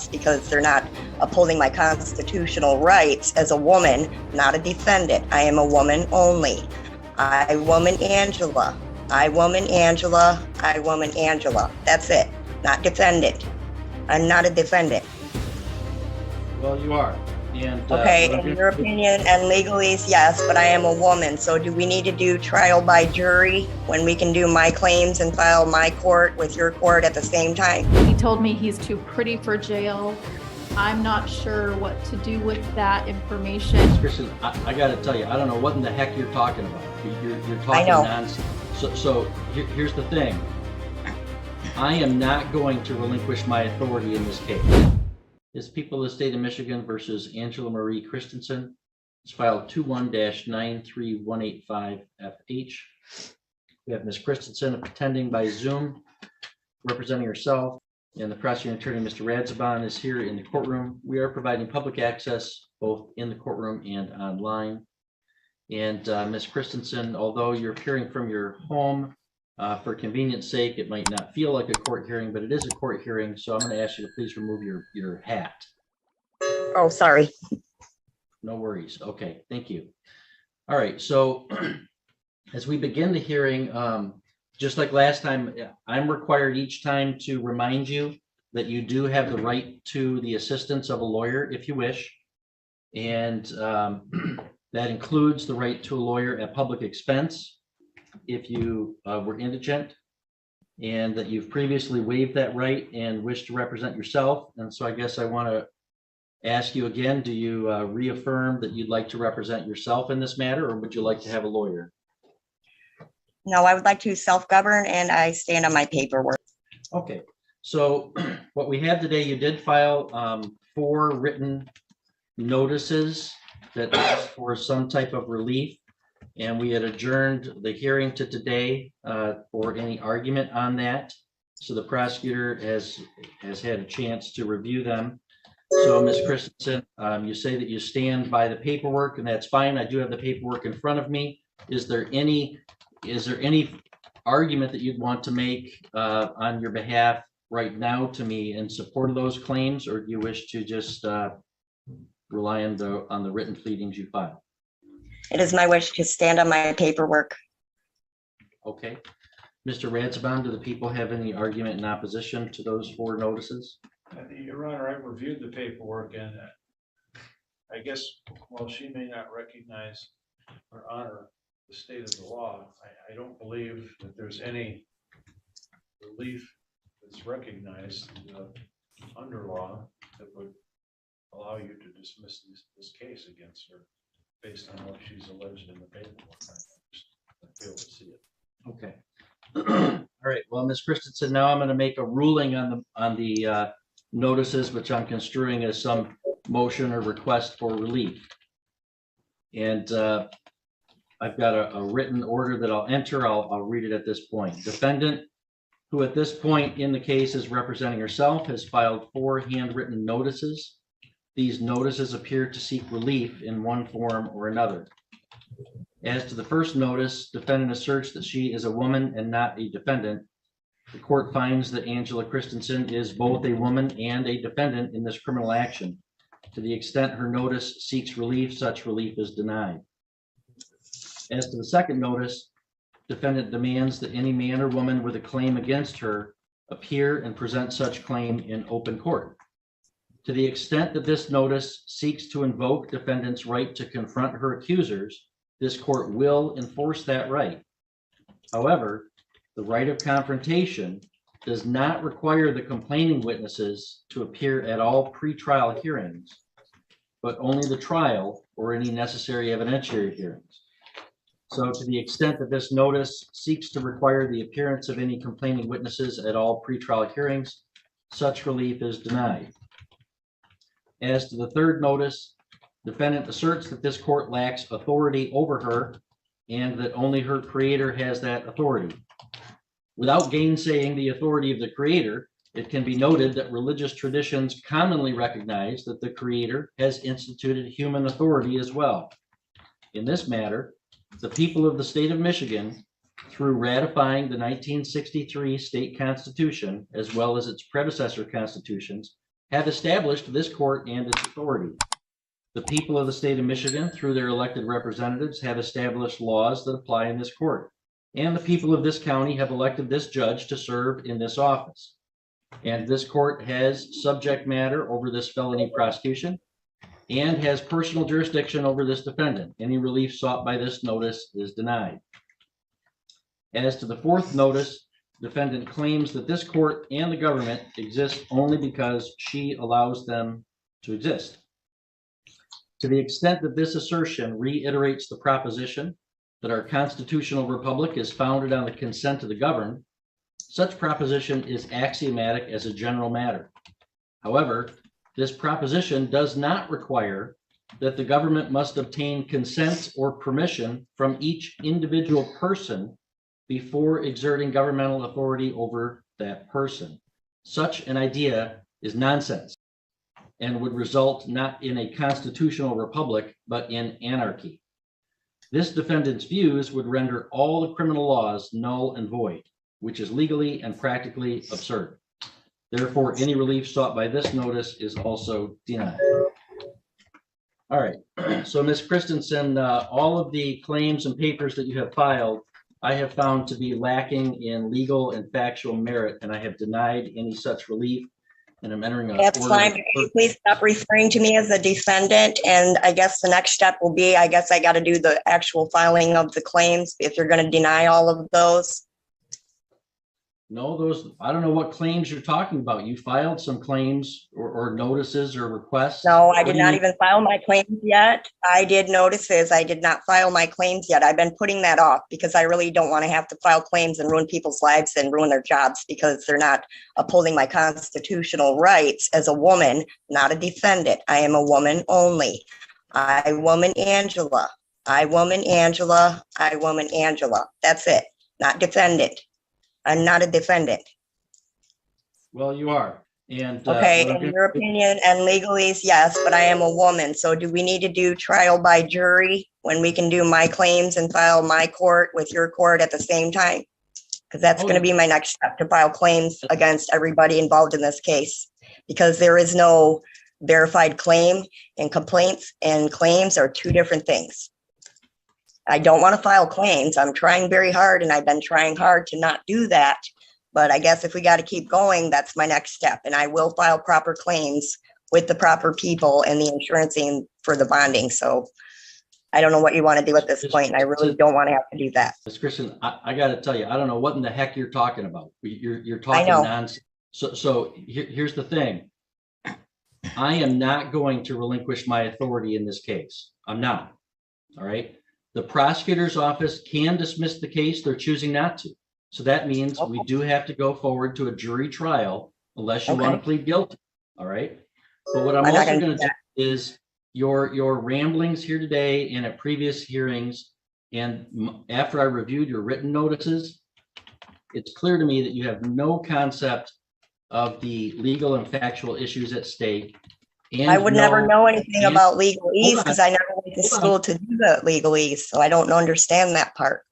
because they're not upholding my constitutional rights as a woman, not a defendant. I am a woman only. I, woman Angela. I, woman Angela. I, woman Angela. That's it. Not defendant. I'm not a defendant. Well, you are. And, okay, in your opinion and legalese, yes, but I am a woman. So do we need to do trial by jury when we can do my claims and file my court with your court at the same time? He told me he's too pretty for jail. I'm not sure what to do with that information. Kristen, I got to tell you, I don't know what in the heck you're talking about. You're talking nonsense. So here's the thing. I am not going to relinquish my authority in this case. This People of the State of Michigan versus Angela Marie Christensen. It's filed 21-93185FH. We have Ms. Christensen attending by Zoom, representing herself, and the prosecuting attorney, Mr. Radzaban, is here in the courtroom. We are providing public access both in the courtroom and online. And Ms. Christensen, although you're appearing from your home, for convenience sake, it might not feel like a court hearing, but it is a court hearing. So I'm going to ask you to please remove your hat. Oh, sorry. No worries. Okay, thank you. All right, so as we begin the hearing, just like last time, I'm required each time to remind you that you do have the right to the assistance of a lawyer if you wish. And that includes the right to a lawyer at public expense if you were indigent, and that you've previously waived that right and wish to represent yourself. And so I guess I want to ask you again, do you reaffirm that you'd like to represent yourself in this matter, or would you like to have a lawyer? No, I would like to self-govern, and I stand on my paperwork. Okay, so what we have today, you did file 4 written notices that asked for some type of relief. And we had adjourned the hearing to today for any argument on that. So the prosecutor has had a chance to review them. So Ms. Christensen, you say that you stand by the paperwork, and that's fine. I do have the paperwork in front of me. Is there any argument that you'd want to make on your behalf right now to me in support of those claims, or do you wish to just rely on the written pleadings you filed? It is my wish to stand on my paperwork. Okay. Mr. Radzaban, do the people have any argument in opposition to those 4 notices? Your Honor, I reviewed the paperwork, and I guess while she may not recognize or honor the state of the law, I don't believe that there's any relief that's recognized under law that would allow you to dismiss this case against her based on what she's alleged in the paperwork. I just fail to see it. Okay. All right. Well, Ms. Christensen, now I'm going to make a ruling on the notices, which I'm construing as some motion or request for relief. And I've got a written order that I'll enter. I'll read it at this point. Defendant, who at this point in the case is representing herself, has filed 4 handwritten notices. These notices appear to seek relief in one form or another. As to the first notice, defendant asserts that she is a woman and not a defendant. The court finds that Angela Christensen is both a woman and a defendant in this criminal action. To the extent her notice seeks relief, such relief is denied. As to the second notice, defendant demands that any man or woman with a claim against her appear and present such claim in open court. To the extent that this notice seeks to invoke defendant's right to confront her accusers, this court will enforce that right. However, the right of confrontation does not require the complaining witnesses to appear at all pretrial hearings, but only the trial or any necessary evidentiary hearings. So to the extent that this notice seeks to require the appearance of any complaining witnesses at all pretrial hearings, such relief is denied. As to the third notice, defendant asserts that this court lacks authority over her and that only her creator has that authority. Without gainsaying the authority of the creator, it can be noted that religious traditions commonly recognize that the creator has instituted human authority as well. In this matter, the people of the state of Michigan, through ratifying the 1963 state constitution, as well as its predecessor constitutions, have established this court and its authority. The people of the state of Michigan, through their elected representatives, have established laws that apply in this court. And the people of this county have elected this judge to serve in this office. And this court has subject matter over this felony prosecution and has personal jurisdiction over this defendant. Any relief sought by this notice is denied. As to the fourth notice, defendant claims that this court and the government exist only because she allows them to exist. To the extent that this assertion reiterates the proposition that our constitutional republic is founded on the consent of the governed, such proposition is axiomatic as a general matter. However, this proposition does not require that the government must obtain consent or permission from each individual person before exerting governmental authority over that person. Such an idea is nonsense and would result not in a constitutional republic, but in anarchy. This defendant's views would render all the criminal laws null and void, which is legally and practically absurd. Therefore, any relief sought by this notice is also denied. All right, so Ms. Christensen, all of the claims and papers that you have filed, I have found to be lacking in legal and factual merit, and I have denied any such relief. And I'm entering a That's order fine. of- Can you please stop referring to me as a defendant? And I guess the next step will be, I guess I got to do the actual filing of the claims if you're going to deny all of those. No, those, I don't know what claims you're talking about. You filed some claims or notices or requests. No, I What did do not you- even file my claims yet. I did notices. I did not file my claims yet. I've been putting that off because I really don't want to have to file claims and ruin people's lives and ruin their jobs because they're not upholding my constitutional rights as a woman, not a defendant. I am a woman only. I, woman Angela. I, woman Angela. I, woman Angela. That's it. Not defendant. I'm not a defendant. Well, you are. And Okay, what I'm in gonna- your opinion and legalese, yes, but I am a woman. So do we need to do trial by jury when we can do my claims and file my court with your court at the same time? Because that's Oh, going to be my next step, to file claims against everybody involved in this case. Because there is no verified claim, and complaints and claims are two different things. I don't want to file claims. I'm trying very hard, and I've been trying hard to not do that. But I guess if we got to keep going, that's my next step. And I will file proper claims with the proper people and the insurancing for the bonding. So I don't know what you want to do at this point, and I really don't want to have to do that. Ms. Christian, I got to tell you, I don't know what in the heck you're talking about. You're talking know. nonsense. So here's the thing. I am not going to relinquish my authority in this case. I'm not. All right. The prosecutor's office can dismiss the case. They're choosing not to. So that means we do have to go forward to a jury trial unless you want to Okay. plead guilty. All right. But what I'm I'm not also gonna going do to do is your ramblings here today and at previous hearings, and after I reviewed your written notices, it's clear to me that you have no concept of the legal and factual issues at stake. And I would never know anything and- about legalese on. because I never went to Hold on. school to do the legalese. So I don't understand that part.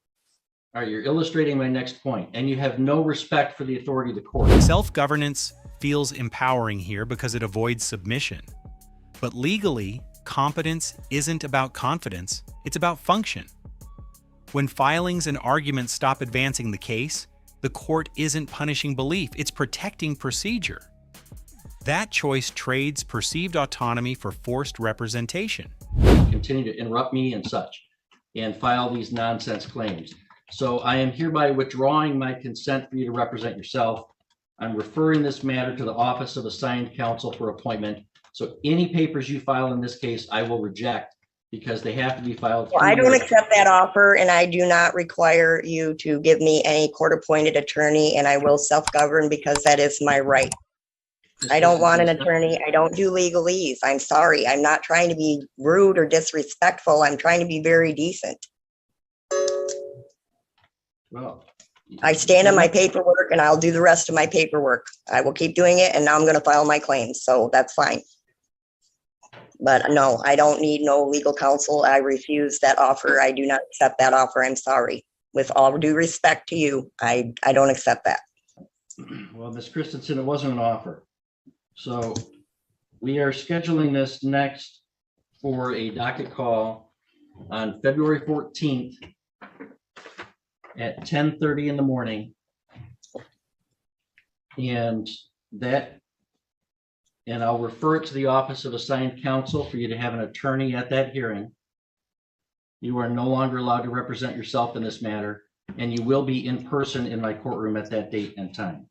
All right, you're illustrating my next point, and you have no respect for the authority of the court. Self-governance feels empowering here because it avoids submission. But legally, competence isn't about confidence, it's about function. When filings and arguments stop advancing the case, the court isn't punishing belief, it's protecting procedure. That choice trades perceived autonomy for forced representation. Continue to interrupt me and such, and file these nonsense claims. So I am hereby withdrawing my consent for you to represent yourself. I'm referring this matter to the Office of Assigned Counsel for appointment. So any papers you file in this case, I will reject because they have to be filed. Well, I through don't your- accept that offer, and I do not require you to give me any court-appointed attorney, and I will self-govern because that is my right. I don't want an attorney. I don't do legalese. I'm sorry. I'm not trying to be rude or disrespectful. I'm trying to be very decent. Well, I stand on my paperwork and I'll do the rest of my paperwork. I will keep doing it, and now I'm going to file my claims, so that's fine. But no, I don't need no legal counsel. I refuse that offer. I do not accept that offer. I'm sorry. With all due respect to you, I don't accept that. Well, Ms. Christensen, it wasn't an offer. So we are scheduling this next for a docket call on February 14th at 10:30 in the morning. And I'll refer it to the Office of Assigned Counsel for you to have an attorney at that hearing. You are no longer allowed to represent yourself in this matter, and you will be in person in my courtroom at that date and time.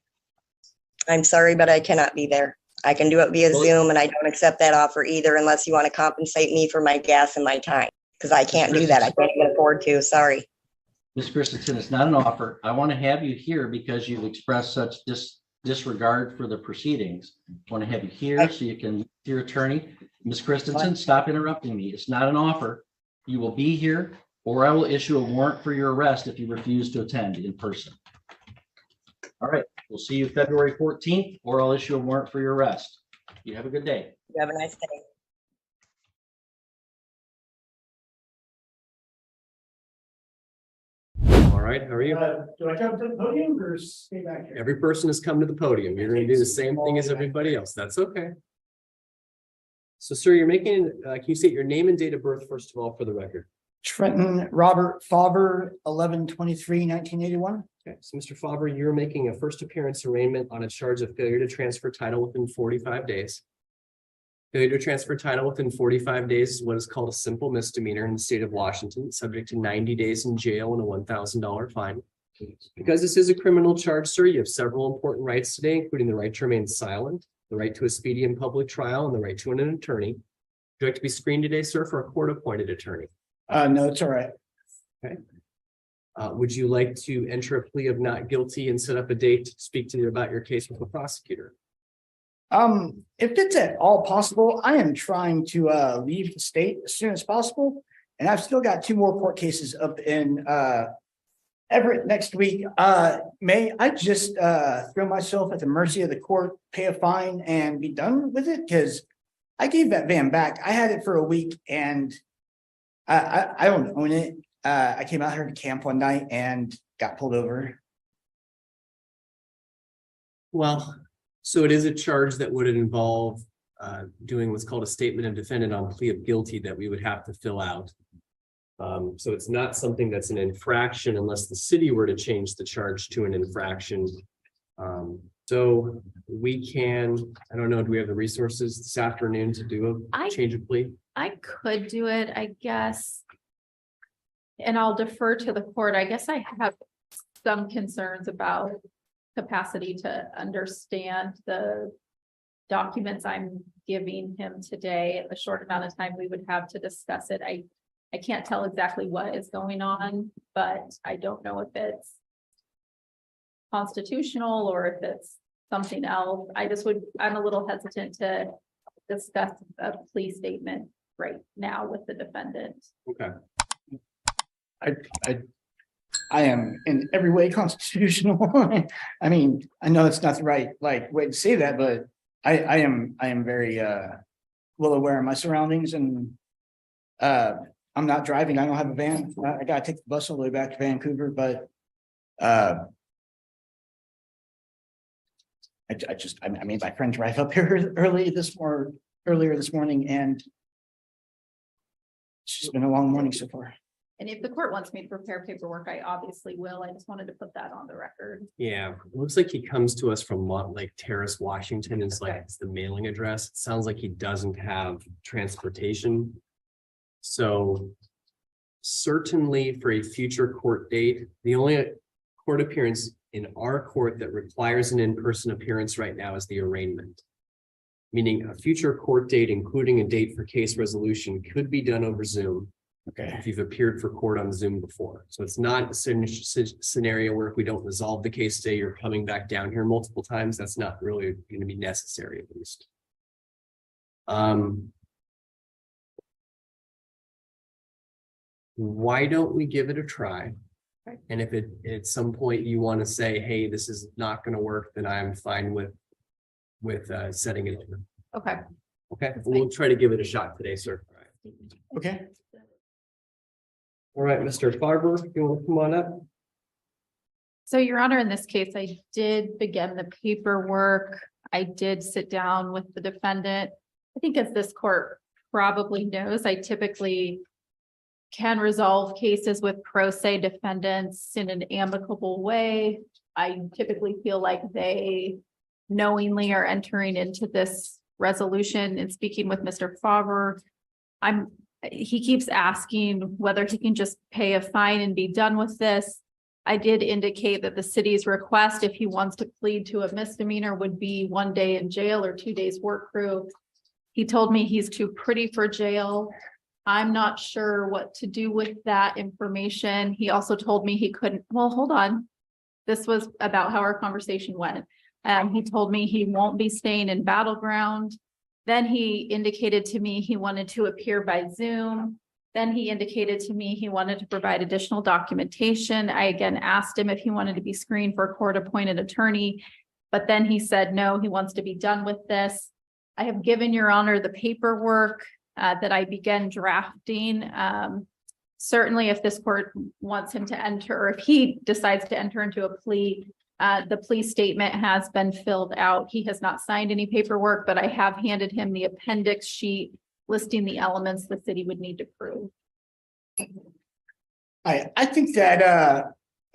I'm sorry, but I cannot be there. I can do it via Well- Zoom, and I don't accept that offer either unless you want to compensate me for my gas and my time, because I can't do that. I can't even afford to. Sorry. Ms. Christensen, it's not an offer. I want to have you here because you've expressed such disregard for the proceedings. I want to have you here so you can meet your attorney. Ms. Christensen, stop interrupting me. It's not an offer. You will be here, or I will issue a warrant for your arrest if you refuse to attend in person. All right, we'll see you February 14th, or I'll issue a warrant for your arrest. You have a good day. You have a nice day. All right, how are you? Do I come to the podium or stay back here? Every person has come to the podium. You're gonna do the same thing as everybody else. That's okay. So, sir, you're making, can you state your name and date of birth, first of all, for the record? Trenton Robert Faber, 11/23/1981. Okay, so Mr. Faber, you're making a first appearance arraignment on a charge of failure to transfer title within 45 days. Failure to transfer title within 45 days is what is called a simple misdemeanor in the state of Washington, subject to 90 days in jail and a $1,000 fine. Because this is a criminal charge, sir, you have several important rights today, including the right to remain silent, the right to a speedy and public trial, and the right to an attorney. Would you like to be screened today, sir, for a court-appointed attorney? No, it's all right. Would you like to enter a plea of not guilty and set up a date to speak to you about your case with the prosecutor? If it's at all possible, I am trying to leave the state as soon as possible. And I've still got 2 more court cases up in Everett next week. May I just throw myself at the mercy of the court, pay a fine and be done with it? Because I gave that van back. I had it for a week and I don't own it. I came out here to camp one night and got pulled over. Well, so it is a charge that would involve doing what's called a statement of defendant on plea of guilty that we would have to fill out. So it's not something that's an infraction unless the city were to change the charge to an infraction. So we can, I don't know, do we have the resources this afternoon to do a change of plea? I could do it, I guess. And I'll defer to the court. I guess I have some concerns about capacity to understand the documents I'm giving him today in the short amount of time we would have to discuss it. I can't tell exactly what is going on, but I don't know if it's constitutional or if it's something else. I'm a little hesitant to discuss a plea statement right now with the defendant. Okay. I am in every way constitutional. I mean, I know it's not the right way to say that, but I am very well aware of my surroundings, and I'm not driving. I don't have a van. I gotta take the bus all the way back to Vancouver, but I made my friend drive up here earlier this morning, and it's just been a long morning so far. And if the court wants me to prepare paperwork, I obviously will. I just wanted to put that on the record. Yeah, it looks like he comes to us from Montlake Terrace, Washington. It's like it's the mailing address. It sounds like he doesn't have transportation. So certainly for a future court date, the only court appearance in our court that requires an in-person appearance right now is the arraignment. Meaning a future court date, including a date for case resolution, could be done over Zoom. Okay. If you've appeared for court on Zoom before. So it's not a scenario where if we don't resolve the case today, you're coming back down here multiple times. That's not really going to be necessary, at least. Why don't we give it a try? And if at some point you want to say, hey, this is not going to work, then I'm fine with setting it. Okay. Okay, we'll try to give it a shot today, sir. Okay. All right, Mr. Faber, you want to come on up? So, Your Honor, in this case, I did begin the paperwork. I did sit down with the defendant. I think as this court probably knows, I typically can resolve cases with pro se defendants in an amicable way. I typically feel like they knowingly are entering into this resolution. And speaking with Mr. Faber, he keeps asking whether he can just pay a fine and be done with this. I did indicate that the city's request, if he wants to plead to a misdemeanor, would be 1 day in jail or 2 days work crew. He told me he's too pretty for jail. I'm not sure what to do with that information. He also told me he couldn't, well, hold on. This was about how our conversation went. He told me he won't be staying in Battleground. Then he indicated to me he wanted to appear by Zoom. Then he indicated to me he wanted to provide additional documentation. I again asked him if he wanted to be screened for a court-appointed attorney, but then he said, no, he wants to be done with this. I have given Your Honor the paperwork that I began drafting. Certainly, if this court wants him to enter, or if he decides to enter into a plea, the plea statement has been filled out. He has not signed any paperwork, but I have handed him the appendix sheet listing the elements the city would need to prove. I think that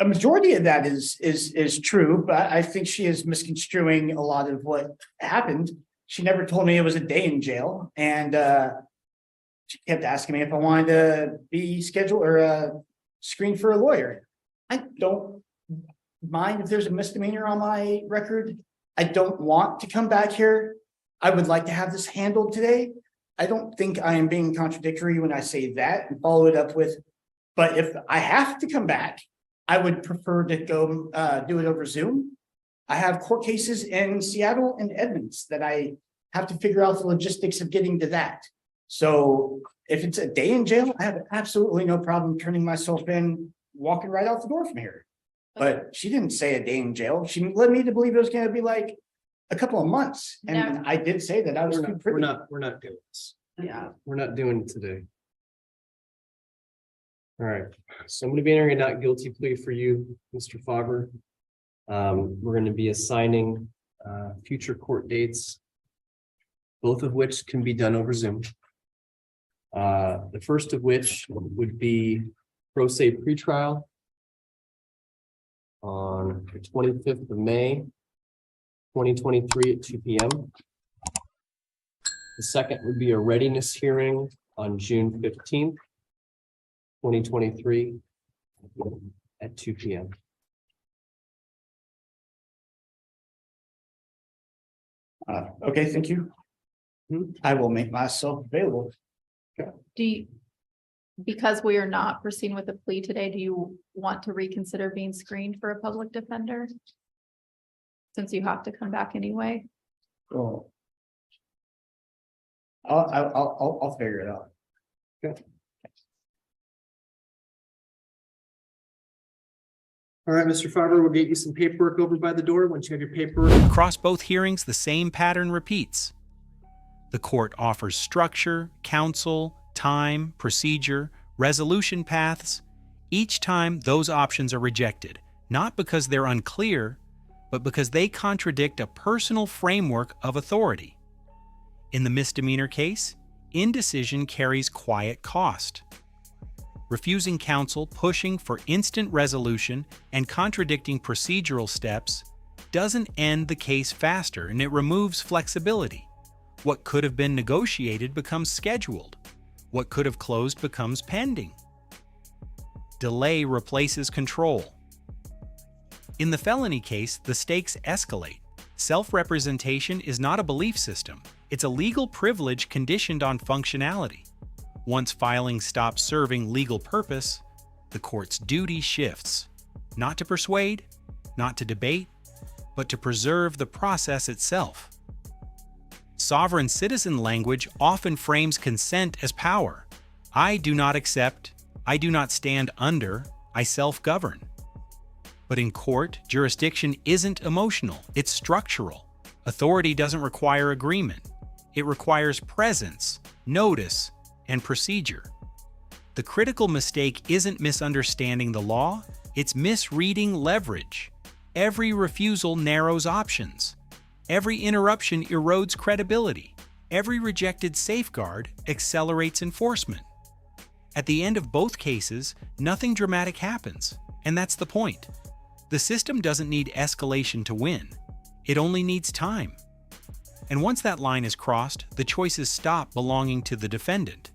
a majority of that is true, but I think she is misconstruing a lot of what happened. She never told me it was a day in jail, and she kept asking me if I wanted to be scheduled or screened for a lawyer. I don't mind if there's a misdemeanor on my record. I don't want to come back here. I would like to have this handled today. I don't think I am being contradictory when I say that and follow it up with, but if I have to come back, I would prefer to go do it over Zoom. I have court cases in Seattle and Edmonds that I have to figure out the logistics of getting to that. So if it's a day in jail, I have absolutely no problem turning myself in, walking right out the door from here. But she didn't say a day in jail. She led me to believe it was going to be like a couple of months. And I did say that I was too pretty. We're not doing this. Yeah. We're not doing it today. All right, so I'm going to be entering a not guilty plea for you, Mr. Faber. We're going to be assigning future court dates, both of which can be done over Zoom. The first of which would be pro se pretrial on the 25th of May, 2023 at 2 p.m. The second would be a readiness hearing on June 15th, 2023 at 2 p.m. Okay, thank you. I will make myself available. Because we are not proceeding with the plea today, do you want to reconsider being screened for a public defender? Since you have to come back anyway? Cool. I'll figure it out. Okay. All right, Mr. Faber, we'll get you some paperwork over by the door. Once you have your paperwork. Across both hearings, the same pattern repeats. The court offers structure, counsel, time, procedure, resolution paths. Each time, those options are rejected, not because they're unclear, but because they contradict a personal framework of authority. In the misdemeanor case, indecision carries quiet cost. Refusing counsel, pushing for instant resolution, and contradicting procedural steps doesn't end the case faster, and it removes flexibility. What could have been negotiated becomes scheduled. What could have closed becomes pending. Delay replaces control. In the felony case, the stakes escalate. Self-representation is not a belief system. It's a legal privilege conditioned on functionality. Once filing stops serving legal purpose, the court's duty shifts. Not to persuade, not to debate, but to preserve the process itself. Sovereign citizen language often frames consent as power. I do not accept, I do not stand under, I self-govern. But in court, jurisdiction isn't emotional, it's structural. Authority doesn't require agreement. It requires presence, notice, and procedure. The critical mistake isn't misunderstanding the law, it's misreading leverage. Every refusal narrows options. Every interruption erodes credibility. every rejected safeguard accelerates enforcement. At the end of both cases, nothing dramatic happens, and that's the point. The system doesn't need escalation to win. It only needs time. And once that line is crossed, the choices stop belonging to the defendant.